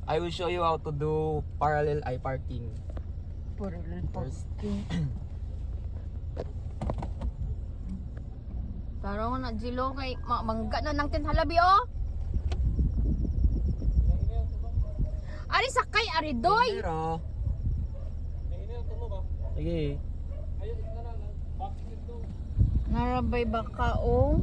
I will show you how to do parallel eye parking. Parallel First. parking. Taro na Jilo kay mangga na nang tinhalabi oh. Ari sakay ari doy. Pero, sige. Narabay baka oh.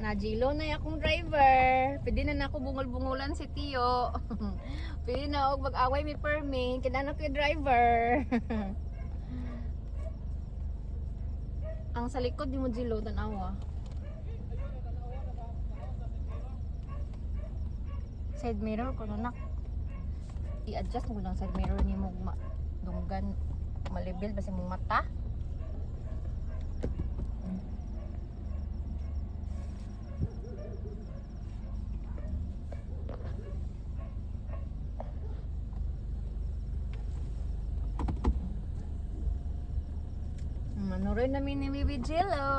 Na Jilo na akong driver. Pwede na ako bungol-bungulan si Tio. Pwede na ako mag-away mi permit. Kinana ko yung driver. Ang sa likod di mo Jilo tanawa. Side mirror ko na nak. I-adjust mo lang side mirror ni mo dunggan malibel basta mong mata. Manurin namin ni Bibi Jilo.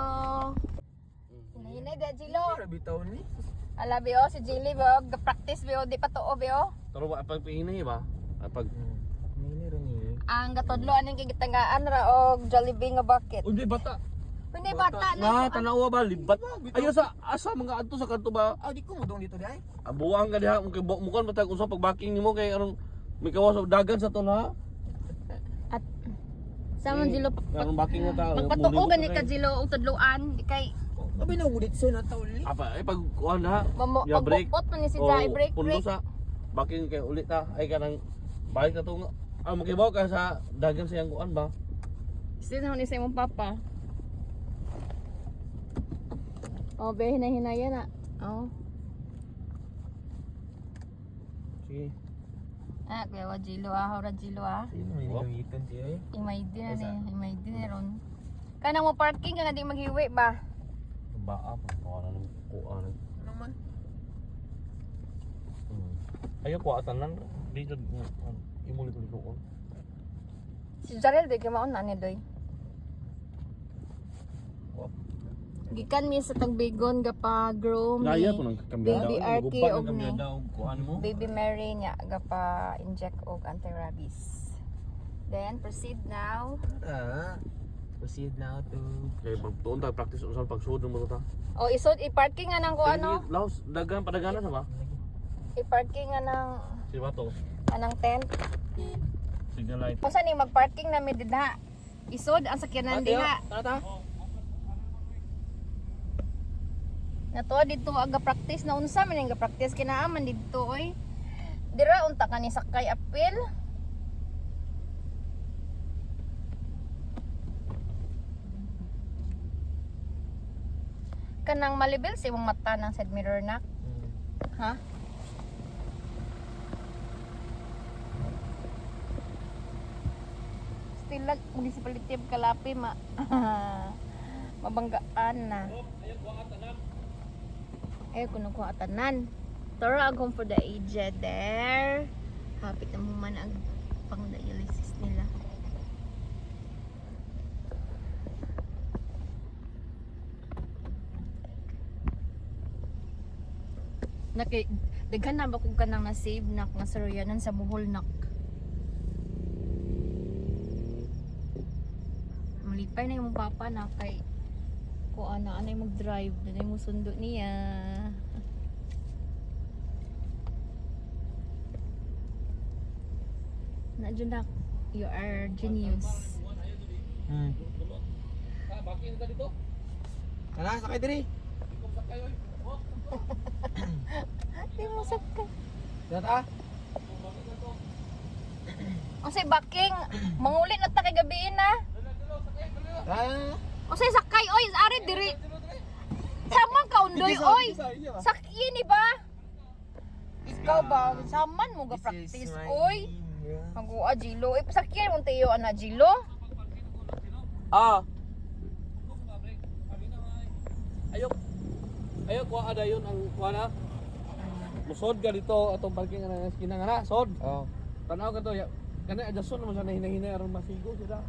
Hinahinay da Jilo. Bitaw ni. Ala biyo si Jilly biyo, ga-practice biyo, di pa tuo biyo. Pero pag pihinay ba? Pag Hindi rin ni. Ang gatodlo aning gigitangaan ra og Jollibee nga bucket. Uy, bata. Hindi bata Na na. tanawa ba libat? Ayo sa asa mga adto sa kanto ba? Ah, di ko mo dong dito di ay. Abuang ka diha kay mukan matag unsa pagbaking nimo kay anong may kawas sa dagan sa to na. At sa man Jilo Anong baking na ta? magpatuo gani ka Jilo og tudloan kay Abi na udit so na tauli. Apa ay pag kuan ha? Ya break. pagbukot man ni si Jai break Pundo break. sa baking kay ulit ta ay kanang balik na to nga. Makibaw ka sa dagan sa iyang kuan ba? Sino ni sa imong papa? Oh, be hinay-hinaya na. Oh. Sige. Ah, kaya wa Jilo ah, ora Jilo ah. Sino may gamiton di ay? Imay din na ni, imay din na ron. Kanang mo parking ka na di maghiwi ba? Baa pa kuan nang kuan. Naman. Ayo kuatan lang dito imulit ulit ko. Si Jarel di kamaon na ni doy. Gikan mi sa tagbigon gapa groom Gaya ni to nang kambyada. Baby Arky og ni og kuan mo. Baby Mary niya gapa inject og anti-rabies. Then proceed now. Ah. Proceed now to Kay magtuon ta practice usan pagsuod mo ta. O isod i-parking nga nang ko ano? Laos dagan padagana sa ba? I-parking nga nang Si bato. anang tent. Signal light. Kung saan ni mag-parking na mi dinha. Isod ang sakyanan diha. Tata. Nato dito aga practice na unsa man nga practice kinaaman dito oy. Dira unta ka ni sakay apil. Kanang malibel sa imong mata ng side mirror na. Ha? Still lang municipality of Kalapi mabanggaan na. Eh, kuno ko atanan. Tara agong for the aged there. Hapit na mo man ang pang dialysis nila. Naki daghan na ba kung kanang na-save nak nga saroyanan sa Bohol nak. Malipay na yung papa na kay ko ana anay mag-drive na mo sundo niya. Nadyo nak, you are genius. Baking ta dito. Kana sakay diri. Sakay oy. Di mo sakay. Tata. O say baking, mangulit na ta kay gabi na. Ah. O say sakay oy, ari diri. Saman ka undoy oy. Sakyi ni ba? Ikaw ba? Saman mo ga practice oy. Magua Jilo. Eh pasakyan mo tayo ana Jilo. Ah. Ayo kuha ada yun ang kuha na. Musod ka dito atong parking nga esquina nga na, sod. Oh. Tanaw ka to ya. Kana adjuston naman sa hinahinay aron masigo sila.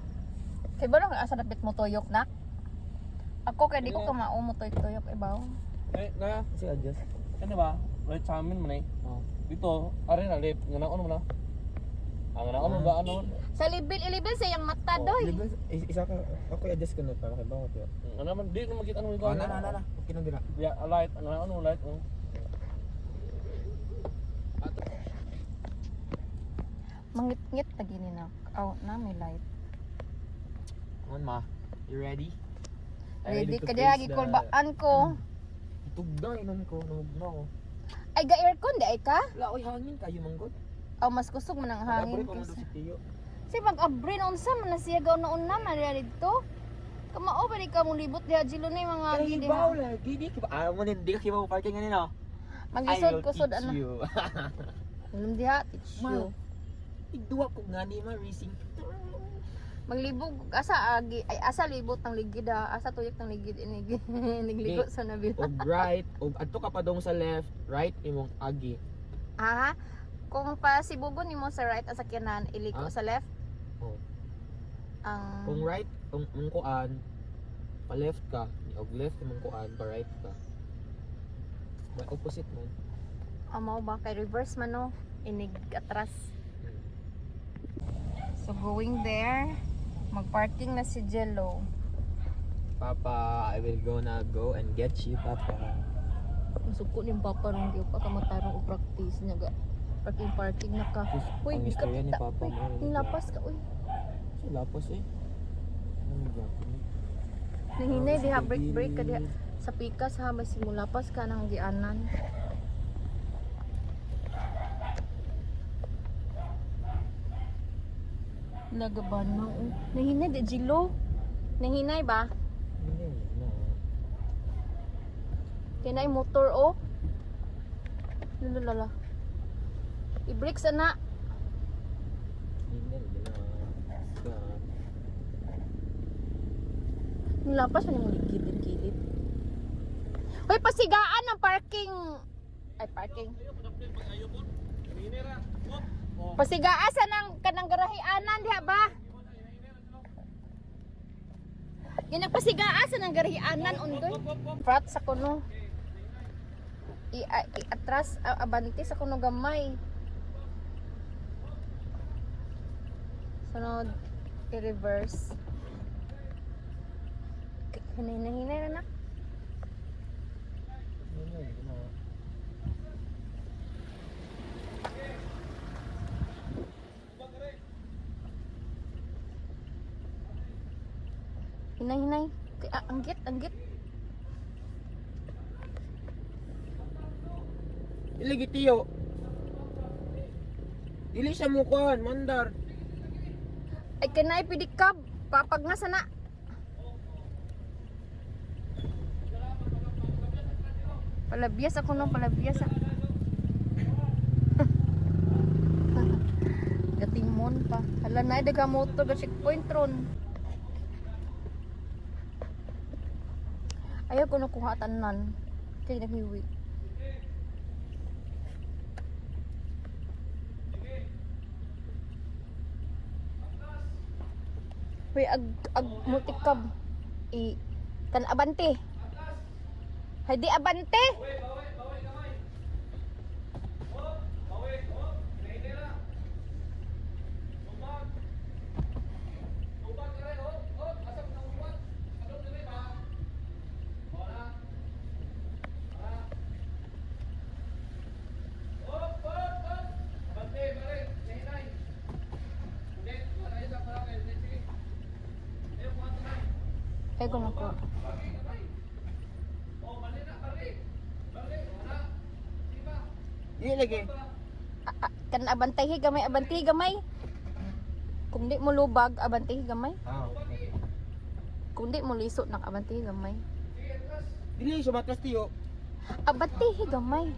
Kay ba nang asa napit mo tuyok nak? Ako kay di ko kamao mo toy-toyok ibaw. Na, Kasi adjust. ano ba? Right sa amin man eh. Oh. Dito, ari na lip, nganaon mo na. Ang nganaon mo ba ano? Sa libil sa yang mata doy. Isa ka, ako i-adjust ko na para kay bawat yun. Ano man di na makita mo ikaw. Na. Okay na dira. Ya, light, ang nganaon mo light. Oh. Mangit-ngit na gini na. Aw na may light. On ma. You ready? Ready ka diha gikulbaan ko. Tugda inon ko, nugna ko. Ay ga aircon di ay ka? Wala oy hangin kayo manggod. Aw mas kusog man ang hangin. Ko na si Tiyo. Si pag-abrin unsa man na siya gaw na una man dito. Kamao ba di ka mong libot diha jilo na yung mga gidi Ibaw na. lagi di ka ba mo hindi ka kibaw parking ani no. Magisod kusod ana. You. Alam diha teach you. Igduwa ko nga ni ma racing. Maglibog asa agi ay asa libot ng ligid ha. Asa tuyok ng ligid ini nagligo sa nabil. Og right, og adto ka pa dong sa left, right imong agi. Aha. Kung pa sibugon nimo sa right asa kanan iliko Ah? sa left. Oh. Ang Kung right, kung kuan, pa left ka, og left imong kuan, pa right ka. May opposite man. amo ba kay reverse man no inig atras. So going there, magparking na si Jello. Papa, I will go and get you, Papa. Masuko ni Papa nung di pa kamatarong og practice niya ga. Parking na ka. Uy, Ang di ka istorya ni kita. Papa Uy, mo. nilapas ka uy. Si lapos eh. Ano yung gapon? Nanginay diha break ka diha sa pikas ha may simulapas ka nang gianan. Lagaban mo. Nanginay di Jilo. Nanginay ba? Hindi na. Kinay motor oh. Lulala. I-brake sana. Hindi na. Nilapas man yung ligid. Hoy, pasigaan ng parking. Ay, parking. Pasigaan sa nang kanang garahianan diha ba? Yung nagpasigaan sa nang garahianan undoy. Frat sa kuno. I-atras, abante sa kuno gamay. Sunod, i-reverse. Hinay na. Hinay. Anggit. Ilagi Tiyo. Dili siya mo kuan, mandar. Ay kanay pidikab. Papag na sana. Palabiyas ako no, palabiyas. Gatingmon pa. Hala na daga motor ga checkpoint ron. Ayaw ko nakuha tanan. Kay naghiwi. Hoy ag multikab. Kan abante. Hadi abante. Ay ko nako. Dili lagi. Kan abantehi gamay. Kung di mo lubag, abantehi gamay. Ah. Kung di mo lisod ng abantehi gamay. Dili siya matras Tiyo. Abantehi gamay.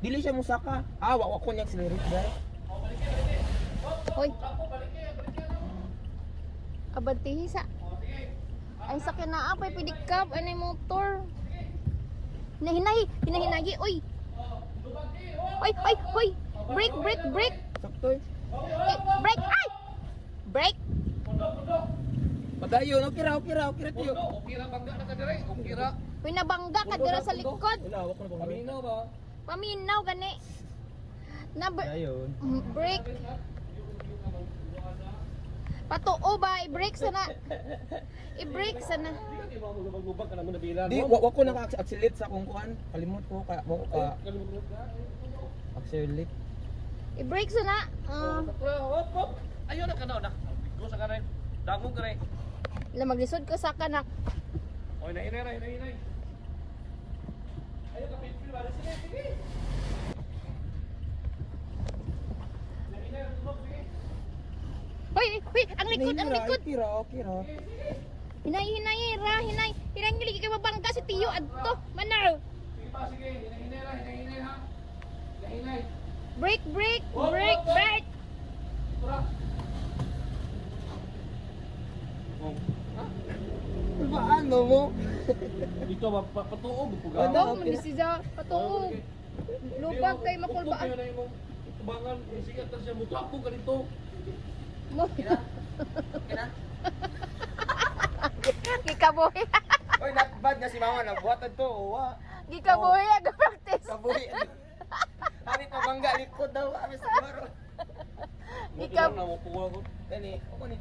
Dili siya musaka. Wa ko niya accelerate dai. Hoy. Abantehi sa. Ay sakyan na apay pidikab anay motor. Hinahinagi, uy. Hoy. Break. Sakto eh. Break. Ay! Break. Padayon, okay ra tiyo. Okay ra bangga na ka dire. Okay ra. Uy, nabangga ka dira sa likod. Wala, wak na bang Paminaw ba? Paminaw gani. Dayon. Break. Patuo ba? I-break sana. I-break sana. Di ba mo magbubag ka na mo nabilan. Di, wak ko naka-accelerate sa akong kuan. Kalimot ko, kaya wak ko ka accelerate. I-break sana. Hop hop. Ayo na ka na. Go sa kanay. Dagong ka rin. Maglisod ka sa kanak. Oy, nainay. Ayo ka pipil ba? Sige. Hoy, ang likod. Okay ra. Hinay ra. Hinay kay mabangga si Tiyo adto. Manaw. Sige pa, sige. Hinay ha. Hinay. Break. Tura. Oh. Paano mo? Dito ba patuog ko Ano? ga? Daw man si Za patuo. Lubag kay makulbaan. Kayo na imong tubangan, sige ta siya mutapo ka dito. Mo. Gikabuhi. Oy, not bad nga si mama nabuhatan to. Wa. Gikabuhi aga practice. Kabuhi. Kami pa bangga likod daw kami siguro. Ikaw na mo ko. Dani, ako ni